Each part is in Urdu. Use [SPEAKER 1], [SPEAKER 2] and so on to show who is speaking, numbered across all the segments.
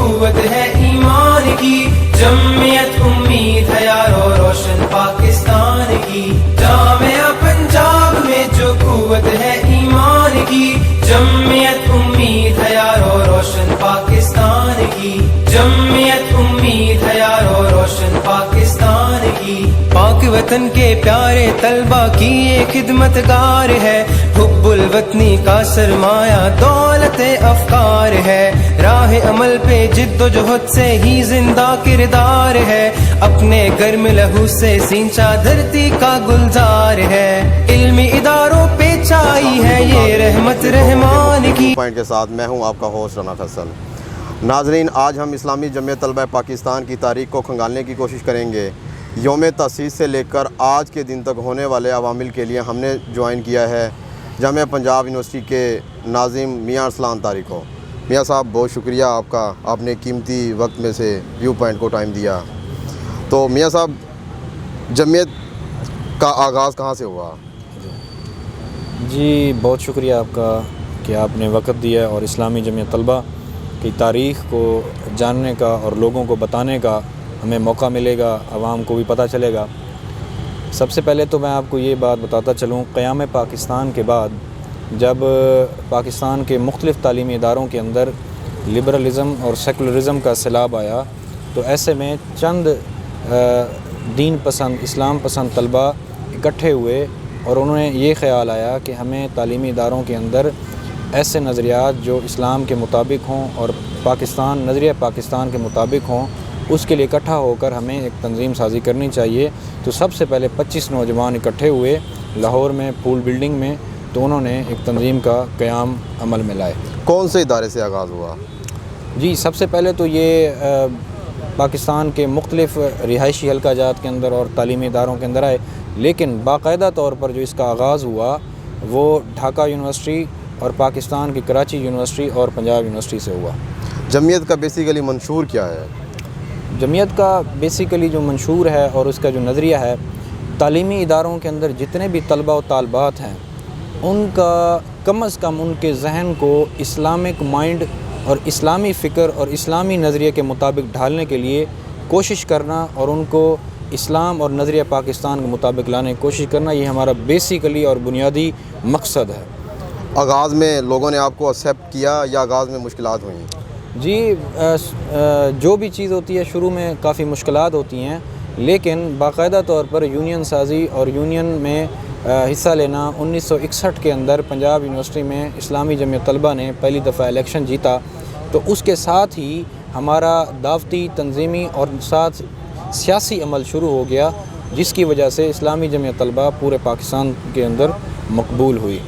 [SPEAKER 1] قوت ہے ایمان کی، جمعیت امید ہے یارو روشن پاکستان کی، جامعہ پنجاب میں جو قوت ہے ایمان کی، جمعیت امید ہے یارو روشن پاکستان کی، جمعیت امید ہے یارو روشن پاکستان کی۔ پاک وطن کے پیارے طلبہ کی یہ خدمت گار ہے، حب الوطنی کا سرمایہ دولت افکار ہے، راہ عمل پہ جد و جہد سے ہی زندہ کردار ہے، اپنے گرم لہو سے سینچا دھرتی کا گلزار ہے، علمی اداروں پہ چھائی ہے یہ رحمت رحمان کی۔
[SPEAKER 2] پوائنٹ کے ساتھ میں ہوں آپ کا ہوسٹ رانا فیصل۔ ناظرین، آج ہم اسلامی جمعیت طلبہ پاکستان کی تاریخ کو کھنگالنے کی کوشش کریں گے۔ یوم تاسیس سے لے کر آج کے دن تک ہونے والے عوامل کے لیے ہم نے جوائن کیا ہے جامعہ پنجاب یونیورسٹی کے ناظم میاں ارسلان طارق کو۔ میاں صاحب، بہت شکریہ آپ کا، آپ نے قیمتی وقت میں سے ویو پوائنٹ کو ٹائم دیا۔ تو میاں صاحب، جمعیت کا آغاز کہاں سے ہوا؟
[SPEAKER 3] جی بہت شکریہ آپ کا کہ آپ نے وقت دیا اور اسلامی جمعیت طلبہ کی تاریخ کو جاننے کا اور لوگوں کو بتانے کا ہمیں موقع ملے گا، عوام کو بھی پتہ چلے گا۔ سب سے پہلے تو میں آپ کو یہ بات بتاتا چلوں، قیام پاکستان کے بعد جب پاکستان کے مختلف تعلیمی اداروں کے اندر لبرلزم اور سیکولرزم کا سیلاب آیا، تو ایسے میں چند دین پسند، اسلام پسند طلبہ اکٹھے ہوئے اور انہوں نے یہ خیال آیا کہ ہمیں تعلیمی اداروں کے اندر ایسے نظریات جو اسلام کے مطابق ہوں اور نظریہ پاکستان کے مطابق ہوں، اس کے لیے اکٹھا ہو کر ہمیں ایک تنظیم سازی کرنی چاہیے۔ تو سب سے پہلے 25 نوجوان اکٹھے ہوئے لاہور میں پھول بلڈنگ میں، تو انہوں نے ایک تنظیم کا قیام عمل میں لائے۔
[SPEAKER 2] کون سے ادارے سے آغاز ہوا؟
[SPEAKER 3] جی سب سے پہلے تو یہ پاکستان کے مختلف رہائشی حلقہ جات کے اندر اور تعلیمی اداروں کے اندر آئے، لیکن باقاعدہ طور پر جو اس کا آغاز ہوا وہ ڈھاکہ یونیورسٹی اور پاکستان کی کراچی یونیورسٹی اور پنجاب یونیورسٹی سے ہوا۔
[SPEAKER 2] جمعیت کا بیسیکلی منشور کیا ہے؟
[SPEAKER 3] جمعیت کا بیسیکلی جو منشور ہے اور اس کا جو نظریہ ہے، تعلیمی اداروں کے اندر جتنے بھی طلبہ و طالبات ہیں ان کا کم از کم ان کے ذہن کو اسلامک مائنڈ اور اسلامی فکر اور اسلامی نظریے کے مطابق ڈھالنے کے لیے کوشش کرنا اور ان کو اسلام اور نظریہ پاکستان کے مطابق لانے کی کوشش کرنا، یہ ہمارا بیسیکلی اور بنیادی مقصد ہے۔
[SPEAKER 2] آغاز میں لوگوں نے آپ کو ایکسیپٹ کیا یا آغاز میں مشکلات ہوئیں؟
[SPEAKER 3] جی جو بھی چیز ہوتی ہے شروع میں کافی مشکلات ہوتی ہیں، لیکن باقاعدہ طور پر یونین سازی اور یونین میں حصہ لینا 1961 کے اندر پنجاب یونیورسٹی میں اسلامی جمعیت طلبہ نے پہلی دفعہ الیکشن جیتا، تو اس کے ساتھ ہی ہمارا دعوتی، تنظیمی اور ساتھ سیاسی عمل شروع ہو گیا، جس کی وجہ سے اسلامی جمعیت طلبہ پورے پاکستان کے اندر مقبول ہوئی۔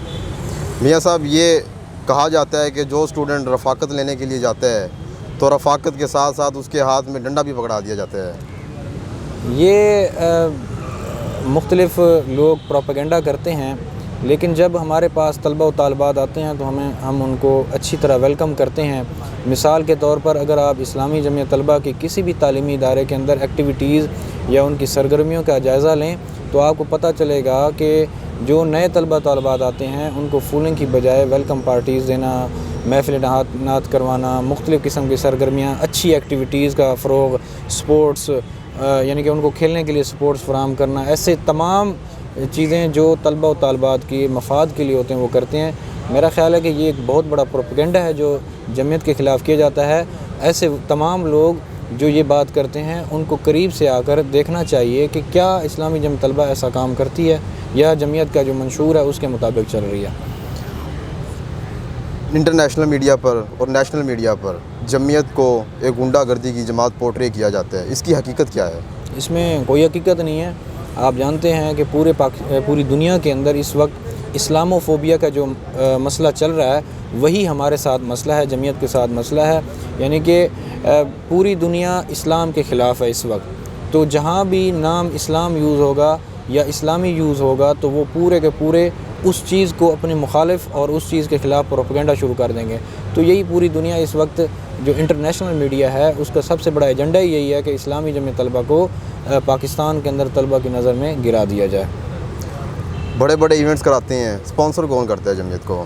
[SPEAKER 2] میاں صاحب، یہ کہا جاتا ہے کہ جو اسٹوڈنٹ رفاقت لینے کے لیے جاتا ہے تو رفاقت کے ساتھ ساتھ اس کے ہاتھ میں ڈنڈا بھی پکڑا دیا جاتا ہے۔
[SPEAKER 3] یہ مختلف لوگ پروپیگنڈا کرتے ہیں، لیکن جب ہمارے پاس طلبہ و طالبات آتے ہیں تو ہم ان کو اچھی طرح ویلکم کرتے ہیں۔ مثال کے طور پر اگر آپ اسلامی جمعیت طلبہ کی کسی بھی تعلیمی ادارے کے اندر ایکٹیویٹیز یا ان کی سرگرمیوں کا جائزہ لیں تو آپ کو پتہ چلے گا کہ جو نئے طلبہ طالبات آتے ہیں ان کو فولنگ کی بجائے ویلکم پارٹیز دینا، محفل نعت کروانا، مختلف قسم کی سرگرمیاں، اچھی ایکٹیویٹیز کا فروغ، سپورٹس یعنی کہ ان کو کھیلنے کے لیے سپورٹس فراہم کرنا، ایسے تمام چیزیں جو طلبہ و طالبات کی مفاد کے لیے ہوتے ہیں وہ کرتے ہیں۔ میرا خیال ہے کہ یہ ایک بہت بڑا پروپیگنڈا ہے جو جمعیت کے خلاف کیا جاتا ہے۔ ایسے تمام لوگ جو یہ بات کرتے ہیں ان کو قریب سے آ کر دیکھنا چاہیے کہ کیا اسلامی جمعیت طلبہ ایسا کام کرتی ہے یا جمعیت کا جو منشور ہے اس کے مطابق چل رہی ہے۔
[SPEAKER 2] انٹرنیشنل میڈیا پر اور نیشنل میڈیا پر جمعیت کو ایک غنڈہ گردی کی جماعت پورٹرے کیا جاتا ہے، اس کی حقیقت کیا ہے؟
[SPEAKER 3] اس میں کوئی حقیقت نہیں ہے۔ آپ جانتے ہیں کہ پوری دنیا کے اندر اس وقت اسلاموفوبیا کا جو مسئلہ چل رہا ہے وہی ہمارے ساتھ مسئلہ ہے، جمعیت کے ساتھ مسئلہ ہے، یعنی کہ پوری دنیا اسلام کے خلاف ہے اس وقت۔ تو جہاں بھی نام اسلام یوز ہوگا یا اسلامی یوز ہوگا تو وہ پورے کے پورے اس چیز کو اپنے مخالف اور اس چیز کے خلاف پروپیگنڈا شروع کر دیں گے۔ تو یہی پوری دنیا اس وقت جو انٹرنیشنل میڈیا ہے اس کا سب سے بڑا ایجنڈا یہی ہے کہ اسلامی جمعیت طلبہ کو پاکستان کے اندر طلبہ کی نظر میں گرا دیا جائے۔
[SPEAKER 2] بڑے بڑے ایونٹس کراتے ہیں، اسپانسر کون کرتا ہے جمعیت کو؟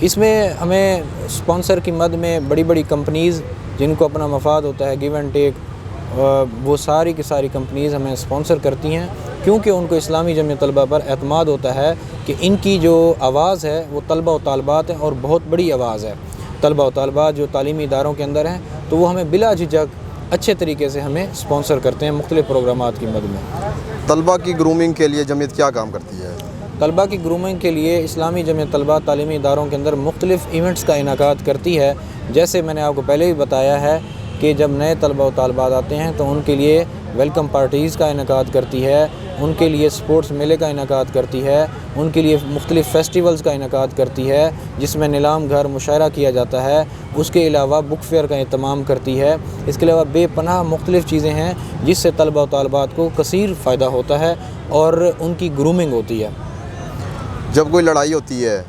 [SPEAKER 3] اس میں ہمیں اسپانسر کی مد میں بڑی بڑی کمپنیز جن کو اپنا مفاد ہوتا ہے گیو اینڈ ٹیک، وہ ساری کی ساری کمپنیز ہمیں اسپانسر کرتی ہیں، کیونکہ ان کو اسلامی جمعیت طلبہ پر اعتماد ہوتا ہے کہ ان کی جو آواز ہے وہ طلبہ و طالبات ہیں، اور بہت بڑی آواز ہے طلبہ و طالبات جو تعلیمی اداروں کے اندر ہیں، تو وہ ہمیں بلا جھجک اچھے طریقے سے ہمیں اسپانسر کرتے ہیں مختلف پروگرامات کی مد میں۔
[SPEAKER 2] طلبہ کی گرومنگ کے لیے جمعیت کیا کام کرتی ہے؟
[SPEAKER 3] طلبہ کی گرومنگ کے لیے اسلامی جمعیت طلبہ تعلیمی اداروں کے اندر مختلف ایونٹس کا انعقاد کرتی ہے، جیسے میں نے آپ کو پہلے بھی بتایا ہے کہ جب نئے طلبہ و طالبات آتے ہیں تو ان کے لیے ویلکم پارٹیز کا انعقاد کرتی ہے، ان کے لیے سپورٹس میلے کا انعقاد کرتی ہے، ان کے لیے مختلف فیسٹیولز کا انعقاد کرتی ہے جس میں نیلام گھر مشاعرہ کیا جاتا ہے، اس کے علاوہ بک فیئر کا اہتمام کرتی ہے، اس کے علاوہ بے پناہ مختلف چیزیں ہیں جس سے طلبہ و طالبات کو کثیر فائدہ ہوتا ہے اور ان کی گرومنگ ہوتی ہے۔
[SPEAKER 2] جب کوئی لڑائی ہوتی ہے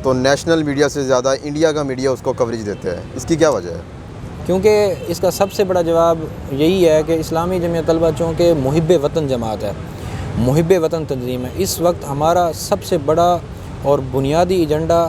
[SPEAKER 2] تو نیشنل میڈیا سے زیادہ انڈیا کا میڈیا اس کو کوریج دیتا ہے، اس کی کیا وجہ ہے؟
[SPEAKER 3] کیونکہ اس کا سب سے بڑا جواب یہی ہے کہ اسلامی جمعیت طلبہ چونکہ محب وطن جماعت ہے، محب وطن تنظیم ہے، اس وقت ہمارا سب سے بڑا اور بنیادی ایجنڈا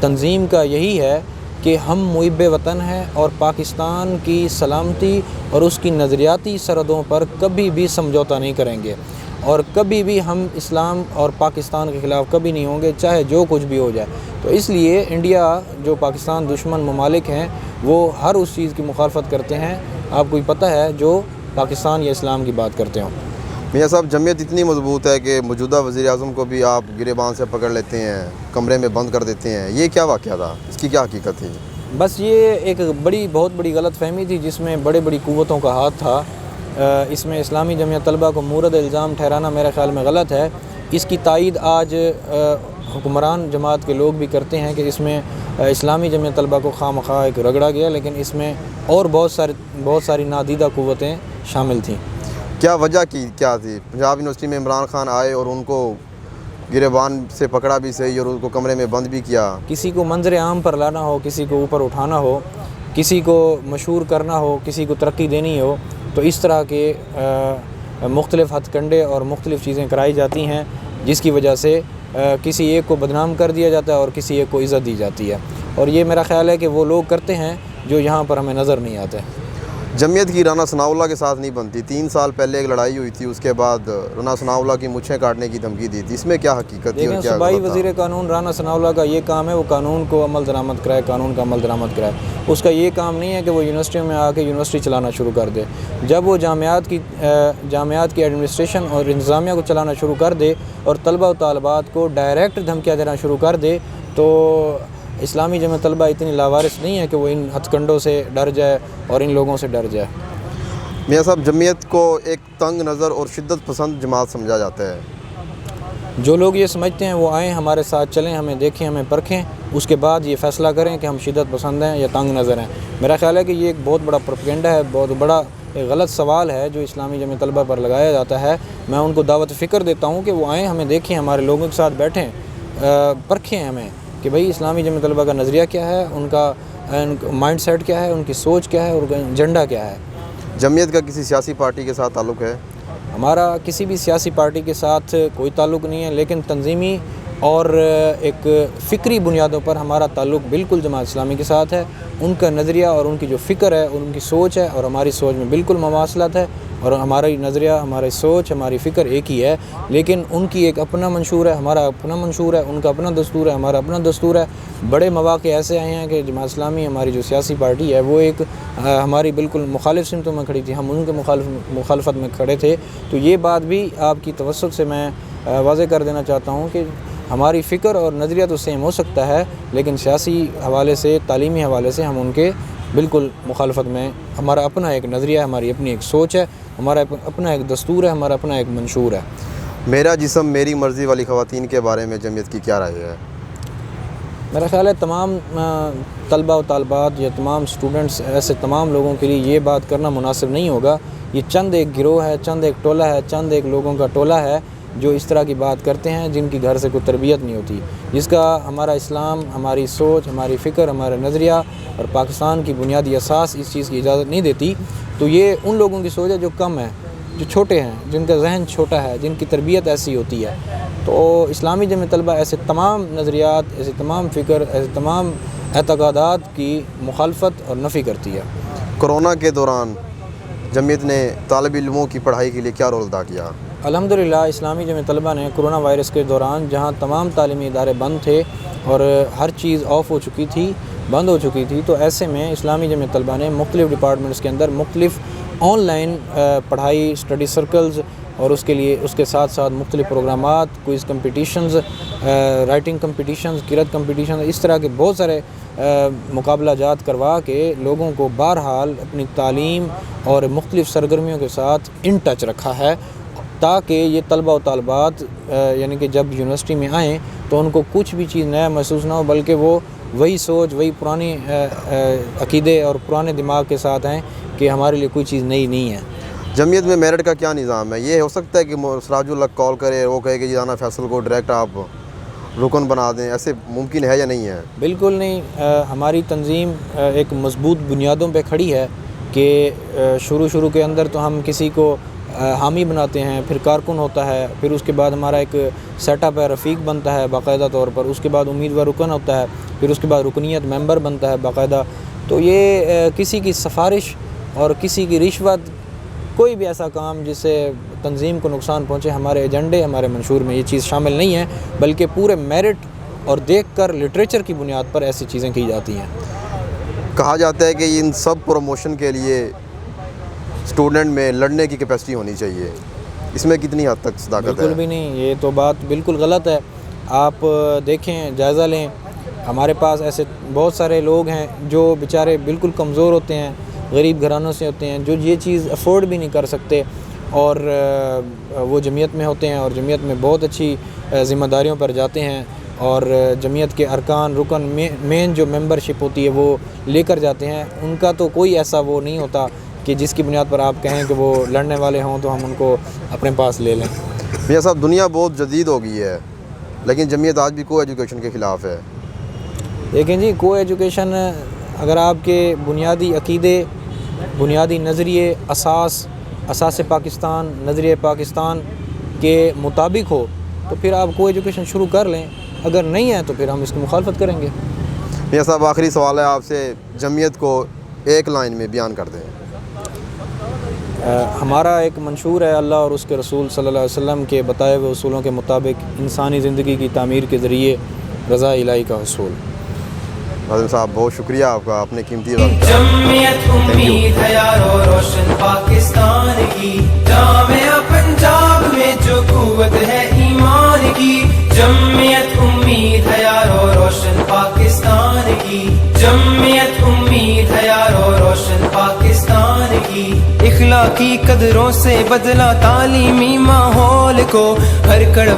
[SPEAKER 3] تنظیم کا یہی ہے کہ ہم محب وطن ہیں اور پاکستان کی سلامتی اور اس کی نظریاتی سرحدوں پر کبھی بھی سمجھوتہ نہیں کریں گے، اور کبھی بھی ہم اسلام اور پاکستان کے خلاف کبھی نہیں ہوں گے، چاہے جو کچھ بھی ہو جائے۔ تو اس لیے انڈیا جو پاکستان دشمن ممالک ہیں وہ ہر اس چیز کی مخالفت کرتے ہیں، آپ کو پتہ ہے، جو پاکستان یا اسلام کی بات کرتے ہوں۔
[SPEAKER 2] میاں صاحب، جمعیت اتنی مضبوط ہے کہ موجودہ وزیر اعظم کو بھی آپ گریبان سے پکڑ لیتے ہیں، کمرے میں بند کر دیتے ہیں، یہ کیا واقعہ تھا؟ اس کی کیا حقیقت تھی؟
[SPEAKER 3] بس یہ ایک بہت بڑی غلط فہمی تھی جس میں بڑی قوتوں کا ہاتھ تھا۔ اس میں اسلامی جمعیت طلبہ کو مورد الزام ٹھہرانا میرے خیال میں غلط ہے۔ اس کی تائید آج حکمران جماعت کے لوگ بھی کرتے ہیں کہ اس میں اسلامی جمعیت طلبہ کو خواہ مخواہ ایک رگڑا گیا، لیکن اس میں اور بہت ساری نادیدہ قوتیں شامل تھیں۔
[SPEAKER 2] کیا وجہ کیا تھی؟ پنجاب یونیورسٹی میں عمران خان آئے اور ان کو گریبان سے پکڑا بھی صحیح اور ان کو کمرے میں بند بھی کیا۔
[SPEAKER 3] کسی کو منظر عام پر لانا ہو، کسی کو اوپر اٹھانا ہو، کسی کو مشہور کرنا ہو، کسی کو ترقی دینی ہو، تو اس طرح کے مختلف ہتھ کنڈے اور مختلف چیزیں کرائی جاتی ہیں جس کی وجہ سے کسی ایک کو بدنام کر دیا جاتا ہے اور کسی ایک کو عزت دی جاتی ہے، اور یہ میرا خیال ہے کہ وہ لوگ کرتے ہیں جو یہاں پر ہمیں نظر نہیں آتے۔
[SPEAKER 2] جمعیت کی رانا ثناء اللہ کے ساتھ نہیں بنتی، 3 سال پہلے ایک لڑائی ہوئی تھی، اس کے بعد رانا ثناء اللہ کی مچھیں کاٹنے کی دھمکی دی تھی، اس میں کیا حقیقت تھی اور کیا
[SPEAKER 3] صوبائی
[SPEAKER 2] غلط تھا؟
[SPEAKER 3] وزیر قانون رانا ثناء اللہ کا یہ کام ہے، وہ قانون کو عمل درآمد کرائے، قانون کا عمل درآمد کرائے۔ اس کا یہ کام نہیں ہے کہ وہ یونیورسٹیوں میں آ کے یونیورسٹی چلانا شروع کر دے۔ جب وہ جامعات کی ایڈمنسٹریشن اور انتظامیہ کو چلانا شروع کر دے اور طلبہ و طالبات کو ڈائریکٹ دھمکیاں دینا شروع کر دے، تو اسلامی جمعیت طلبہ اتنی لاوارث نہیں ہے کہ وہ ان ہتھ کنڈوں سے ڈر جائے اور ان لوگوں سے ڈر جائے۔
[SPEAKER 2] میاں صاحب، جمعیت کو ایک تنگ نظر اور شدت پسند جماعت سمجھا جاتا ہے۔
[SPEAKER 3] جو لوگ یہ سمجھتے ہیں وہ آئیں، ہمارے ساتھ چلیں، ہمیں دیکھیں، ہمیں پرکھیں، اس کے بعد یہ فیصلہ کریں کہ ہم شدت پسند ہیں یا تنگ نظر ہیں۔ میرا خیال ہے کہ یہ ایک بہت بڑا پروپیگنڈا ہے، بہت بڑا ایک غلط سوال ہے جو اسلامی جمعیت طلبہ پر لگایا جاتا ہے۔ میں ان کو دعوت فکر دیتا ہوں کہ وہ آئیں، ہمیں دیکھیں، ہمارے لوگوں کے ساتھ بیٹھیں، پرکھیں ہمیں کہ بھئی اسلامی جمعیت طلبہ کا نظریہ کیا ہے، ان کا مائنڈ سیٹ کیا ہے، ان کی سوچ کیا ہے اور ان کا ایجنڈا کیا ہے۔
[SPEAKER 2] جمعیت کا کسی سیاسی پارٹی کے ساتھ تعلق ہے؟
[SPEAKER 3] ہمارا کسی بھی سیاسی پارٹی کے ساتھ کوئی تعلق نہیں ہے، لیکن تنظیمی اور ایک فکری بنیادوں پر ہمارا تعلق بالکل جماعت اسلامی کے ساتھ ہے۔ ان کا نظریہ اور ان کی جو فکر ہے، ان کی سوچ ہے اور ہماری سوچ میں بالکل مماثلت ہے، اور ہمارا نظریہ، ہماری سوچ، ہماری فکر ایک ہی ہے، لیکن ان کی ایک اپنا منشور ہے، ہمارا اپنا منشور ہے، ان کا اپنا دستور ہے، ہمارا اپنا دستور ہے۔ بڑے مواقع ایسے آئے ہیں کہ جماعت اسلامی ہماری جو سیاسی پارٹی ہے وہ ایک ہماری بالکل مخالف سمتوں میں کھڑی تھی، ہم ان کے مخالفت میں کھڑے تھے۔ تو یہ بات بھی آپ کی توسط سے میں واضح کر دینا چاہتا ہوں کہ ہماری فکر اور نظریہ تو سیم ہو سکتا ہے، لیکن سیاسی حوالے سے، تعلیمی حوالے سے ہم ان کے بالکل مخالفت میں، ہمارا اپنا ایک نظریہ ہے، ہماری اپنی ایک سوچ ہے، ہمارا اپنا ایک دستور ہے، ہمارا اپنا ایک منشور ہے۔
[SPEAKER 2] میرا جسم میری مرضی والی خواتین کے بارے میں جمعیت کی کیا رائے ہے؟
[SPEAKER 3] میرا خیال ہے تمام طلبہ و طالبات یا تمام سٹوڈنٹس، ایسے تمام لوگوں کے لیے یہ بات کرنا مناسب نہیں ہوگا۔ یہ چند ایک گروہ ہے، چند ایک ٹولہ ہے، چند ایک لوگوں کا ٹولہ ہے جو اس طرح کی بات کرتے ہیں، جن کی گھر سے کوئی تربیت نہیں ہوتی، جس کا ہمارا اسلام، ہماری سوچ، ہماری فکر، ہمارا نظریہ اور پاکستان کی بنیادی اساس اس چیز کی اجازت نہیں دیتی۔ تو یہ ان لوگوں کی سوچ ہے جو کم ہے، جو چھوٹے ہیں، جن کا ذہن چھوٹا ہے، جن کی تربیت ایسی ہوتی ہے، تو اسلامی جمعیت طلبہ ایسے تمام نظریات، ایسے تمام فکر، ایسے تمام اعتقادات کی مخالفت اور نفی کرتی ہے۔
[SPEAKER 2] کورونا کے دوران جمعیت نے طالب علموں کی پڑھائی کے لیے کیا رول ادا کیا؟
[SPEAKER 3] الحمدللہ اسلامی جمعیت طلبہ نے کرونا وائرس کے دوران جہاں تمام تعلیمی ادارے بند تھے اور ہر چیز آف ہو چکی تھی، بند ہو چکی تھی، تو ایسے میں اسلامی جمعیت طلبہ نے مختلف ڈپارٹمنٹس کے اندر مختلف آن لائن پڑھائی، اسٹڈی سرکلز اور اس کے لیے اس کے ساتھ ساتھ مختلف پروگرامات، کوئز کمپٹیشنز، رائٹنگ کمپٹیشنز، قرأت کمپٹیشنز، اس طرح کے بہت سارے مقابلہ جات کروا کے لوگوں کو بہرحال اپنی تعلیم اور مختلف سرگرمیوں کے ساتھ ان ٹچ رکھا ہے، تاکہ یہ طلبہ و طالبات یعنی کہ جب یونیورسٹی میں آئیں تو ان کو کچھ بھی چیز نیا محسوس نہ ہو، بلکہ وہ وہی سوچ، وہی پرانے عقیدے اور پرانے دماغ کے ساتھ ہیں کہ ہمارے لیے کوئی چیز نئی نہیں ہے۔
[SPEAKER 2] جمعیت میں میرٹ کا کیا نظام ہے؟ یہ ہو سکتا ہے کہ سراج اللہ کال کرے، وہ کہے کہ جی رانا فیصل کو ڈائریکٹ آپ رکن بنا دیں، ایسے ممکن ہے یا نہیں ہے؟
[SPEAKER 3] بالکل نہیں، ہماری تنظیم ایک مضبوط بنیادوں پہ کھڑی ہے کہ شروع کے اندر تو ہم کسی کو حامی بناتے ہیں، پھر کارکن ہوتا ہے، پھر اس کے بعد ہمارا ایک سیٹ اپ ہے، رفیق بنتا ہے باقاعدہ طور پر، اس کے بعد امیدوار رکن ہوتا ہے، پھر اس کے بعد رکنیت ممبر بنتا ہے باقاعدہ۔ تو یہ کسی کی سفارش اور کسی کی رشوت، کوئی بھی ایسا کام جس سے تنظیم کو نقصان پہنچے، ہمارے ایجنڈے، ہمارے منشور میں یہ چیز شامل نہیں ہے، بلکہ پورے میرٹ اور دیکھ کر لٹریچر کی بنیاد پر ایسی چیزیں کی جاتی ہیں۔
[SPEAKER 2] کہا جاتا ہے کہ ان سب پروموشن کے لیے اسٹوڈنٹ میں لڑنے کی کیپیسٹی ہونی چاہیے، اس میں کتنی حد تک صداقت ہے؟
[SPEAKER 3] بالکل بھی نہیں، یہ تو بات بالکل غلط ہے۔ آپ دیکھیں، جائزہ لیں، ہمارے پاس ایسے بہت سارے لوگ ہیں جو بیچارے بالکل کمزور ہوتے ہیں، غریب گھرانوں سے ہوتے ہیں، جو یہ چیز افورڈ بھی نہیں کر سکتے، اور وہ جمعیت میں ہوتے ہیں اور جمعیت میں بہت اچھی ذمہ داریوں پر جاتے ہیں، اور جمعیت کے ارکان، رکن، مین جو ممبرشپ ہوتی ہے وہ لے کر جاتے ہیں۔ ان کا تو کوئی ایسا وہ نہیں ہوتا کہ جس کی بنیاد پر آپ کہیں کہ وہ لڑنے والے ہوں تو ہم ان کو اپنے پاس لے لیں۔
[SPEAKER 2] میاں صاحب، دنیا بہت جدید ہو گئی ہے، لیکن جمعیت آج بھی کو ایجوکیشن کے خلاف ہے۔
[SPEAKER 3] لیکن جی، کو ایجوکیشن اگر آپ کے بنیادی عقیدے، بنیادی نظریے، اساس پاکستان، نظریہ پاکستان کے مطابق ہو تو پھر آپ کو ایجوکیشن شروع کر لیں، اگر نہیں ہے تو پھر ہم اس کی مخالفت کریں گے۔
[SPEAKER 2] میاں صاحب، آخری سوال ہے آپ سے، جمعیت کو ایک لائن میں بیان کر دیں۔
[SPEAKER 3] ہمارا ایک منشور ہے، اللہ اور اس کے رسول صلی اللہ علیہ وسلم کے بتائے ہوئے اصولوں کے مطابق انسانی زندگی کی تعمیر کے ذریعے رضا الہی کا حصول۔
[SPEAKER 2] ناظرین صاحب، بہت شکریہ آپ کا، اپنے قیمتی وقت۔
[SPEAKER 1] جمعیت امید ہے یارو روشن پاکستان کی، جامعہ پنجاب میں جو قوت ہے ایمان کی، جمعیت امید ہے یارو روشن پاکستان کی، جمعیت امید ہے یارو روشن پاکستان کی، اخلاقی قدروں سے بدلا تعلیمی ماحول کو، ہر کڑوا